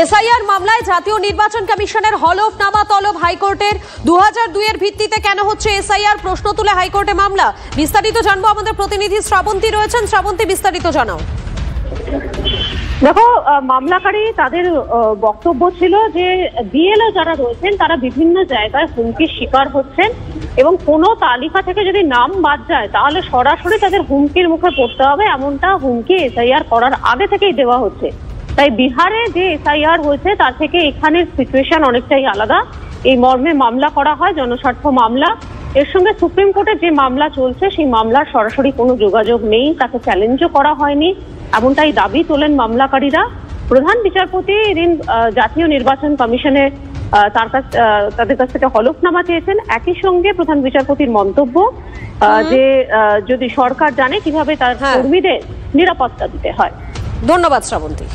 SIR মামলায় জাতীয় নির্বাচন কমিশনের হলফনামা তলব হাইকোর্টের 2002 এর ভিত্তিতে কেন হচ্ছে এসআইআর, প্রশ্ন তুলে হাইকোর্টে মামলা। বিস্তারিত জানবো, আমাদের প্রতিনিধি শ্রাবন্তী রয়েছেন। শ্রাবন্তী, বিস্তারিত জানাও। দেখো, মামলাকারী তাদের বক্তব্য ছিল যে বিএলও যারা রয়েছেন তারা বিভিন্ন জায়গায় হুমকির শিকার হচ্ছেন এবং কোনো তালিকা থেকে যদি নাম বাদ যায় তাহলে সরাসরি তাদের হুমকির মুখে পড়তে হবে, এমনটা হুমকি এসআইআর করার আগে থেকেই দেওয়া হচ্ছে। তাই বিহারে যে এসআইআর হয়েছে তার থেকে এখানের সিচুয়েশন অনেকটাই আলাদা। এই মর্মে মামলা করা হয়, জনস্বার্থ মামলা। এর সঙ্গে সুপ্রিম কোর্টে যে মামলা চলছে সেই মামলার সরাসরি কোনো যোগাযোগ নেই, তাকে চ্যালেঞ্জও করা হয়নি, এমনটাই দাবি তোলেন মামলাকারীরা। প্রধান বিচারপতি এদিন জাতীয় নির্বাচন কমিশনে তাদের কাছ থেকে হলফনামা চেয়েছেন। একই সঙ্গে প্রধান বিচারপতির মন্তব্য যে যদি সরকার জানে কিভাবে তার কর্মীদের নিরাপত্তা দিতে হয়। ধন্যবাদ শ্রাবন্তী।